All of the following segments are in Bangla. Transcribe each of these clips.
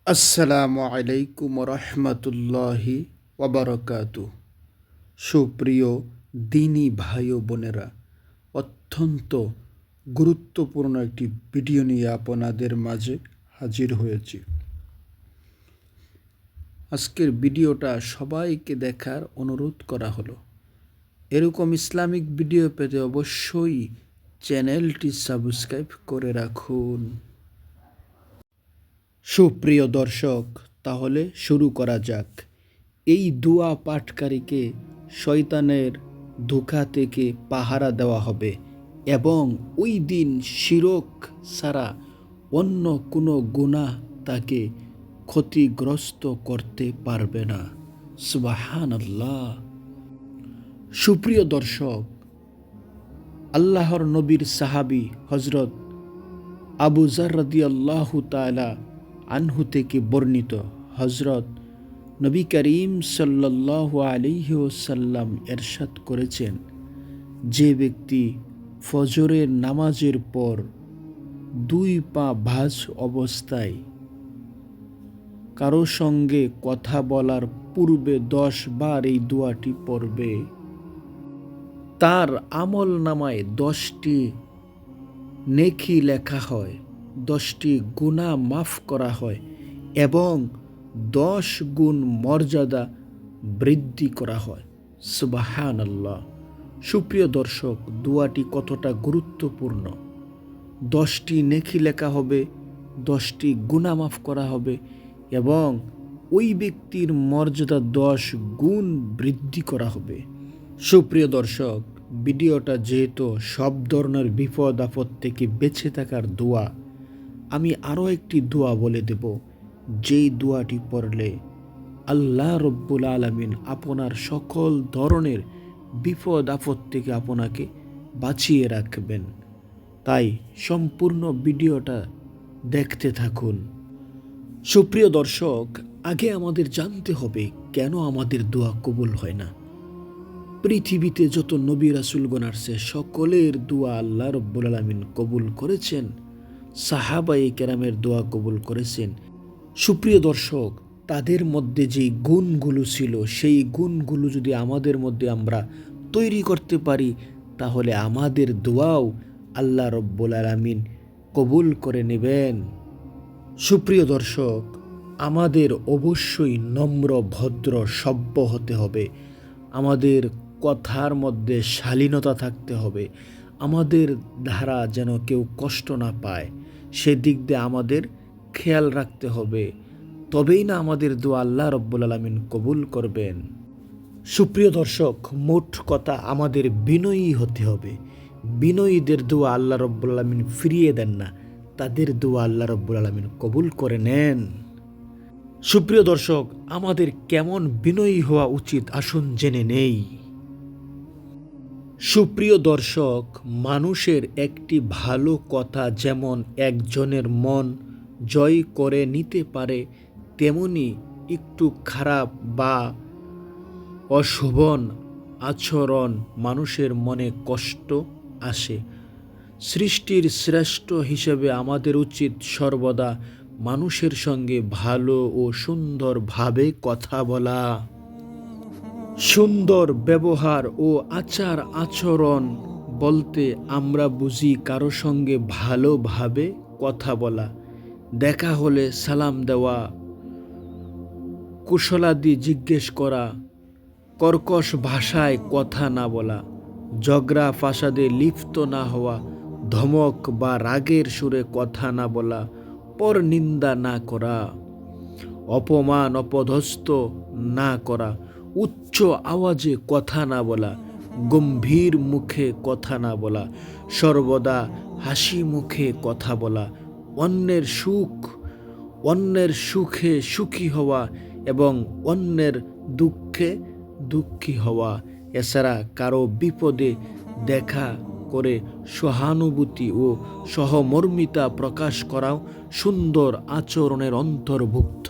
আসসালামু আলাইকুম রহমতুল্লাহি ওয়াবারাকাতু। সুপ্রিয় দিনী ভাই ও বোনেরা, অত্যন্ত গুরুত্বপূর্ণ একটি ভিডিও নিয়ে আপনাদের মাঝে হাজির হয়েছি। আজকের ভিডিওটা সবাইকে দেখার অনুরোধ করা হলো। এরকম ইসলামিক ভিডিও পেতে অবশ্যই চ্যানেলটি সাবস্ক্রাইব করে রাখুন। সুপ্রিয় দর্শক, তাহলে শুরু করা যাক। এই দোয়া পাঠকারীকে শয়তানের ধোঁকা থেকে পাহারা দেওয়া হবে এবং ওই দিন শিরক ছাড়া অন্য কোনো গুনাহ তাকে ক্ষতিগ্রস্ত করতে পারবে না। সুবহানাল্লাহ। সুপ্রিয় দর্শক, আল্লাহর নবীর সাহাবী হজরত আবু যর রাদিয়াল্লাহু তাআলা আনহু থেকে বর্ণিত, হজরত নবী করিম সাল্লাল্লাহু আলাইহি ওয়াসাল্লাম এরশাদ করেছেন, যে ব্যক্তি ফজরের নামাজের পর দুই পা ভাঁজ অবস্থায় কারো সঙ্গে কথা বলার পূর্বে 10 বার এই দোয়াটি পড়বে, তার আমল নামায় 10টি নেকি লেখা হয়, 10টি গুনাহ মাফ করা হয় এবং 10 গুণ মর্যাদা বৃদ্ধি করা হয়। সুবহানাল্লাহ। সুপ্রিয় দর্শক, দোয়াটি কতটা গুরুত্বপূর্ণ। 10টি নেকি লেখা হবে, 10টি গুনাহ মাফ করা হবে এবং ওই ব্যক্তির মর্যাদা 10 গুণ বৃদ্ধি করা হবে। সুপ্রিয় দর্শক, ভিডিওটা যেহেতু সব ধরনের বিপদ আপদ থেকে বেঁচে থাকার দোয়া, আমি আরও একটি দোয়া বলে দেব, যেই দোয়াটি পড়লে আল্লাহ রব্বুল আলামিন আপনার সকল ধরনের বিপদ আপদ থেকে আপনাকে বাঁচিয়ে রাখবেন। তাই সম্পূর্ণ ভিডিওটা দেখতে থাকুন। সুপ্রিয় দর্শক, আগে আমাদের জানতে হবে কেন আমাদের দোয়া কবুল হয় না। পৃথিবীতে যত নবী রাসূলগণ আসছে, সকলের দোয়া আল্লাহ রব্বুল আলামিন কবুল করেছেন, সাহাবায়ে কেরামের দোয়া কবুল করেছেন। সুপ্রিয় দর্শক, তাদের মধ্যে যেই গুণগুলো ছিল, সেই গুণগুলো যদি আমাদের মধ্যে আমরা তৈরি করতে পারি, তাহলে আমাদের দোয়াও আল্লাহ রব্বুল আলামিন কবুল করে নেবেন। সুপ্রিয় দর্শক, আমাদের অবশ্যই নম্র ভদ্র সভ্য হতে হবে, আমাদের কথার মধ্যে শালীনতা থাকতে হবে, আমাদের দ্বারা যেন কেউ কষ্ট না পায় সেদিক দিয়ে আমাদের খেয়াল রাখতে হবে, তবেই না আমাদের দোয়া আল্লাহ রব্বুল আলামিন কবুল করবেন। সুপ্রিয় দর্শক, মোট কথা আমাদের বিনয়ী হতে হবে। বিনয়ীদের দোয়া আল্লাহ রব্বুল আলামিন ফিরিয়ে দেন না, তাদের দোয়া আল্লাহ রব্বুল আলামিন কবুল করে নেন। সুপ্রিয় দর্শক, আমাদের কেমন বিনয়ী হওয়া উচিত আসুন জেনে নেই। সুপ্রিয় দর্শক, মানুষের একটি ভালো কথা যেমন একজনের মন জয় করে নিতে পারে, তেমনি একটু খারাপ বা অশোভন আচরণ মানুষের মনে কষ্ট আসে। সৃষ্টির শ্রেষ্ঠ হিসেবে আমাদের উচিত সর্বদা মানুষের সঙ্গে ভালো ও সুন্দরভাবে কথা বলা। সুন্দর ব্যবহার ও আচার আচরণ বলতে আমরা বুঝি কারো সঙ্গে ভালোভাবে কথা বলা, দেখা হলে সালাম দেওয়া, কুশলাদি জিজ্ঞেস করা, কর্কশ ভাষায় কথা না বলা, ঝগড়া ফাসাদে লিপ্ত না হওয়া, ধমক বা রাগের সুরে কথা না বলা, পর নিন্দা না করা, অপমান অপদস্থ না করা, উচ্চ আওয়াজে কথা না বলা, গম্ভীর মুখে কথা না বলা, সর্বদা হাসি মুখে কথা বলা, অন্যের সুখে সুখী হওয়া এবং অন্যের দুঃখে দুঃখী হওয়া, এছাড়া কারো বিপদে দেখা করে সহানুভূতি ও সহমর্মিতা প্রকাশ করাও সুন্দর আচরণের অন্তর্ভুক্ত।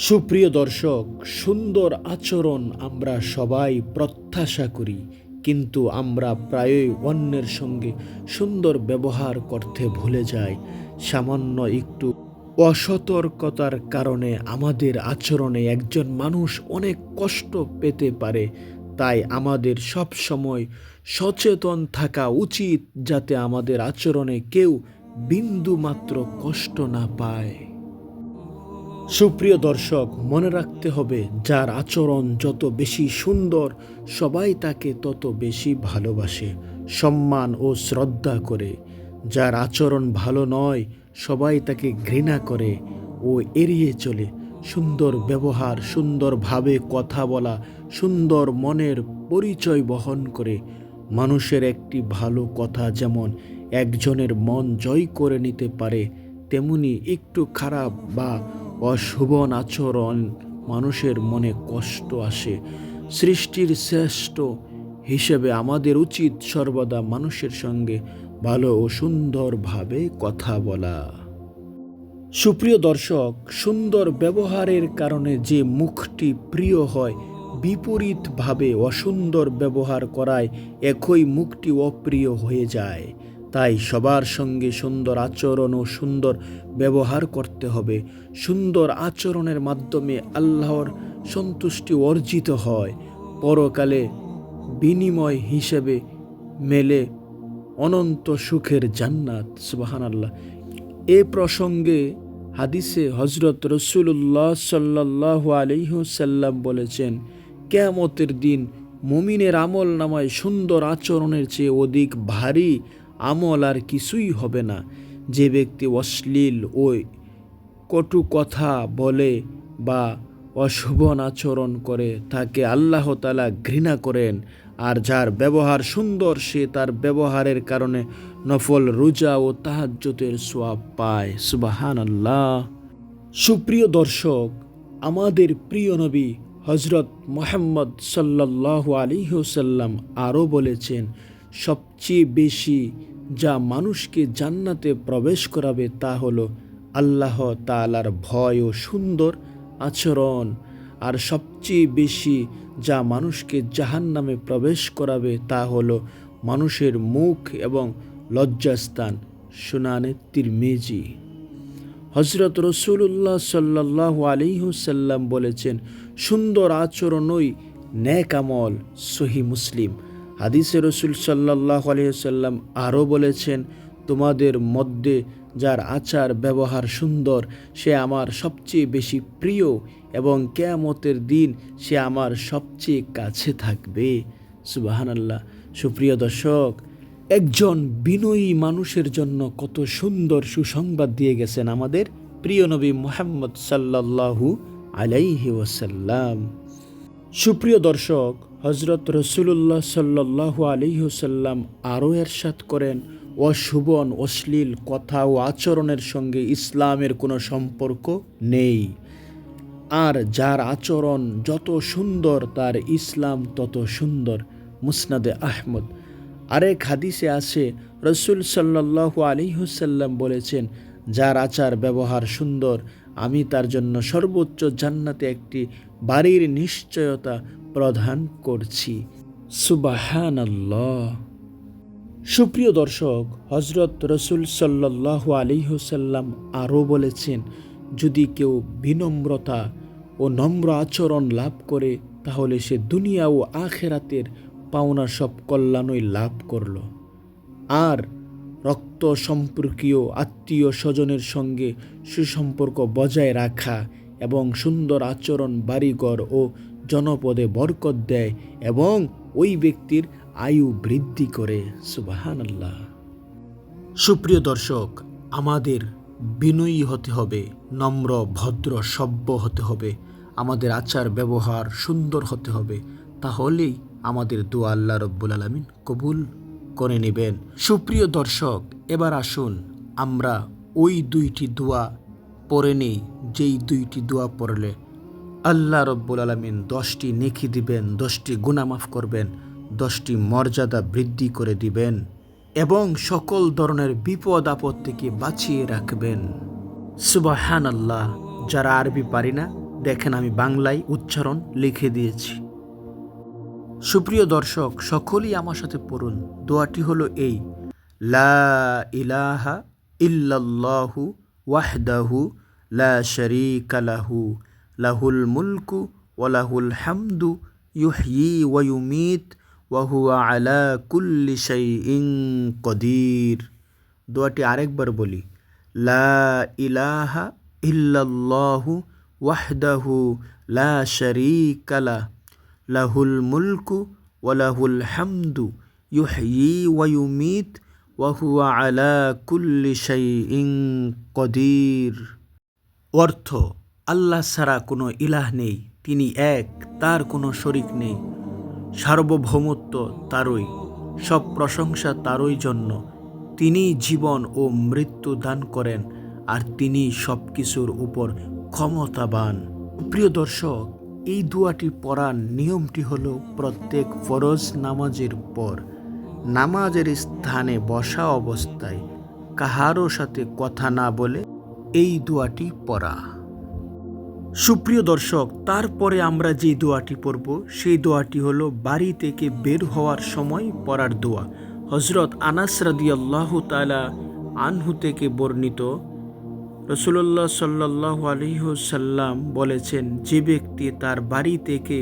সুপ্রিয় দর্শক, সুন্দর আচরণ আমরা সবাই প্রত্যাশা করি, কিন্তু আমরা প্রায়ই অন্যের সঙ্গে সুন্দর ব্যবহার করতে ভুলে যাই। সামান্য একটু অসতর্কতার কারণে আমাদের আচরণে একজন মানুষ অনেক কষ্ট পেতে পারে। তাই আমাদের সব সময় সচেতন থাকা উচিত, যাতে আমাদের আচরণে কেউ বিন্দু মাত্র কষ্ট না পায়। সুপ্রিয় দর্শক, মনে রাখতে হবে, যার আচরণ যত বেশি সুন্দর, সবাই তাকে তত বেশি ভালোবাসে, সম্মান ও শ্রদ্ধা করে। যার আচরণ ভালো নয়, সবাই তাকে ঘৃণা করে ও এড়িয়ে চলে। সুন্দর ব্যবহার, সুন্দরভাবে কথা বলা, সুন্দর মনের পরিচয় বহন করে। মানুষের একটি ভালো কথা যেমন একজনের মন জয় করে নিতে পারে, তেমনি একটু খারাপ বা অশুভ আচরণ মানুষের মনে কষ্ট আসে। সৃষ্টির শ্রেষ্ঠ হিসেবে আমাদের উচিত সর্বদা মানুষের সঙ্গে ভালো ও সুন্দরভাবে কথা বলা। সুপ্রিয় দর্শক, সুন্দর ব্যবহারের কারণে যে মুখটি প্রিয় হয়, বিপরীতভাবে অসুন্দর ব্যবহার করায় একই মুখটি অপ্রিয় হয়ে যায়। তাই সবার সঙ্গে সুন্দর আচরণ ও সুন্দর ব্যবহার করতে হবে। সুন্দর আচরণের মাধ্যমে আল্লাহর সন্তুষ্টি অর্জিত হয়, পরকালে বিনিময় হিসেবে মেলে অনন্ত সুখের জান্নাত। সুবহানাল্লাহ। এ প্রসঙ্গে হাদিসে হজরত রসুল্লাহ সাল্লাল্লাহু আলাইহি ওয়াসাল্লাম বলেছেন, কিয়ামতের দিন মুমিনের আমল নামায় সুন্দর আচরণের চেয়ে অধিক ভারী আমল আর কিছুই হবে না। যে ব্যক্তি অশ্লীল ও কটু কথা বলে বা অশুভ আচরণ করে, তাকে আল্লাহ তাআলা ঘৃণা করেন। আর যার ব্যবহার সুন্দর, সে তার ব্যবহারের কারণে নফল রোজা ও তাহাজ্জুদের সওয়াব পায়। সুবহানাল্লাহ। সুপ্রিয় দর্শক, আমাদের প্রিয় নবী হজরত মুহাম্মদ সাল্লাল্লাহু আলাইহি ওয়াসাল্লাম আরও বলেছেন, সবচেয়ে বেশি যা মানুষকে জান্নাতে প্রবেশ করাবে তা হলো আল্লাহ তাআলার ভয় ও সুন্দর আচরণ। আর সবচেয়ে বেশি যা মানুষকে জাহান্নামে প্রবেশ করাবে তা হলো মানুষের মুখ এবং লজ্জাস্থান। সুনানে তিরমিজি। হজরত রসুল্লাহ সাল্লাল্লাহু আলাইহি ওয়াসাল্লাম বলেছেন, সুন্দর আচরণই নেক আমল। সহিহ মুসলিম। হাদিসে রসুল সাল্লাল্লাহু আলাইহি ওয়াসাল্লাম আরও বলেছেন, তোমাদের মধ্যে যার আচার ব্যবহার সুন্দর, সে আমার সবচেয়ে বেশি প্রিয় এবং কিয়ামতের দিন সে আমার সবচেয়ে কাছে থাকবে। সুবহানাল্লাহ। সুপ্রিয় দর্শক, একজন বিনয়ী মানুষের জন্য কত সুন্দর সুসংবাদ দিয়ে গেছেন আমাদের প্রিয় নবী মুহাম্মদ সাল্লাল্লাহু আলাইহি ওয়াসাল্লাম। সুপ্রিয় দর্শক, হজরত রসুল্লাহ সাল্লাল্লাহু আলাইহি ওয়াসাল্লাম আরও ইরশাদ করেন, অশুভ অশ্লীল কথা ও আচরণের সঙ্গে ইসলামের কোনো সম্পর্ক নেই। আর যার আচরণ যত সুন্দর, তার ইসলাম তত সুন্দর। মুসনাদে আহমদ। আরেক হাদিসে আছে, রসুল সাল্লাল্লাহু আলাইহি ওয়াসাল্লাম বলেছেন, যার আচার ব্যবহার সুন্দর, আমি তার জন্য সর্বোচ্চ জান্নাতে একটি বাড়ির নিশ্চয়তা প্রদান করছি। সুবহানাল্লাহ। সুপ্রিয় দর্শক, হজরত রসুল সাল্লাল্লাহু আলাইহি ওয়াসাল্লাম আরও বলেছেন, যদি কেউ বিনম্রতা ও নম্র আচরণ লাভ করে, তাহলে সে দুনিয়া ও আখিরাতের পাওনা সব কল্যাণই লাভ করল। আর রক্ত সম্পর্কীয় আত্মীয় স্বজনের সঙ্গে সুসম্পর্ক বজায় রাখা এবং সুন্দর আচরণ বাড়িঘর ও জনপদে বরকত দেয় এবং ওই ব্যক্তির আয়ু বৃদ্ধি করে। সুবহানাল্লাহ। সুপ্রিয় দর্শক, আমাদের বিনয়ী হতে হবে, নম্র ভদ্র সভ্য হতে হবে, আমাদের আচার ব্যবহার সুন্দর হতে হবে, তাহলেই আমাদের দোয়া আল্লাহ রব্বুল আলামিন কবুল করে নেবেন। সুপ্রিয় দর্শক, এবার আসুন আমরা ওই দুইটি দোয়া পড়ে নেই, যেই দুইটি দোয়া পড়লে আল্লাহ রব্বুল আলামিন 10টি নেকি দিবেন, 10টি গুনাহ মাফ করবেন, 10টি মর্যাদা বৃদ্ধি করে দিবেন এবং সকল ধরনের বিপদ আপদ থেকে বাঁচিয়ে রাখবেন। সুবহানাল্লাহ। যারা আরবি পারি না, দেখেন আমি বাংলায় উচ্চারণ লিখে দিয়েছি। সুপ্রিয় দর্শক, সকলেই আমার সাথে পড়ুন। দোয়াটি হলো এই, লা ইলাহা ইল্লাল্লাহু ওয়াহদাহু লা শারীকা লাহু লাহুল মুলকু ওয়া লাহুল হামদু ইউহয়ী ওয়া ইউমীত ওয়া হুয়া আলা কুল্লি শাইইন কদির। দোয়াটি আরেকবার বলি, লা ইলাহা ইল্লাল্লাহু ওয়াহদাহু লা শারীকা লাহ লাহুল মুলকু ওয়া লাহুল হামদু ইউহয়ী ওয়া ইউমীত ওয়া হুয়া আলা কুল্লি শাইইন কদির। অর্থ, আল্লাহ ছাড়া কোনো ইলাহ নেই, তিনি এক, তার কোনো শরিক নেই, সার্বভৌমত্ব তারই, সব প্রশংসা তারই জন্য, তিনিই জীবন ও মৃত্যু দান করেন আর তিনি সব কিছুর উপর ক্ষমতাবান। প্রিয় দর্শক, এই দোয়াটি পড়ার নিয়মটি হলো প্রত্যেক ফরজ নামাজের পর নামাজের স্থানে বসা অবস্থায় কাহারও সাথে কথা না বলে এই দোয়াটি পড়া। সুপ্রিয় দর্শক, তারপরে আমরা যে দোয়াটি পড়ব সেই দোয়াটি হলো বাড়ি থেকে বের হওয়ার সময় পড়ার দোয়া। হযরত আনাস রাদিয়াল্লাহু তাআলা আনহু থেকে বর্ণিত, রাসূলুল্লাহ সাল্লাল্লাহু আলাইহি ওয়াসাল্লাম বলেছেন, যে ব্যক্তি তার বাড়ি থেকে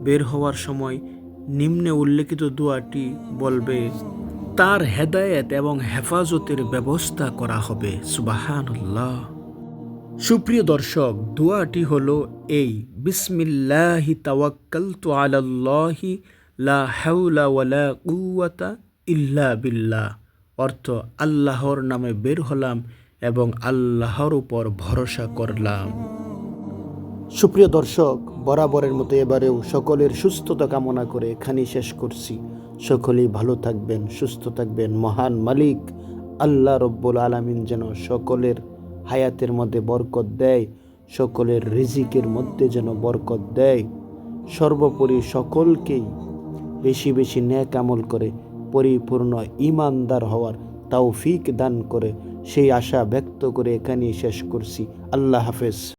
বের হওয়ার সময় নিম্নে উল্লেখিত দোয়াটি বলবে, তার হেদায়েত এবং হেফাজতের ব্যবস্থা করা হবে। সুবহানাল্লাহ। সুপ্রিয় দর্শক, দোয়াটি হলো এই, বিসমিল্লাহি তাওয়াক্কালতু আলাল্লাহি লা হাওলা ওয়ালা কুওয়াতা ইল্লা বিল্লাহ। অর্থ, আল্লাহর নামে বের হলাম এবং আল্লাহর উপর ভরসা করলাম। সুপ্রিয় দর্শক, বরাবরের মতো এবারেও সকলের সুস্থতা কামনা করে এখানেই শেষ করছি। সকলেই ভালো থাকবেন, সুস্থ থাকবেন। মহান মালিক আল্লাহ রব্বুল আলামিন যেন সকলের হায়াতের মধ্যে বরকত দেয়, সকলের রিজিকের মধ্যে যেন বরকত দেয়। সর্বোপরি সকলকেই বেশি বেশি নেক আমল করে পরিপূর্ণ ঈমানদার হওয়ার তৌফিক দান করে, সেই আশা ব্যক্ত করে এখানেই শেষ করছি। আল্লাহ হাফেজ।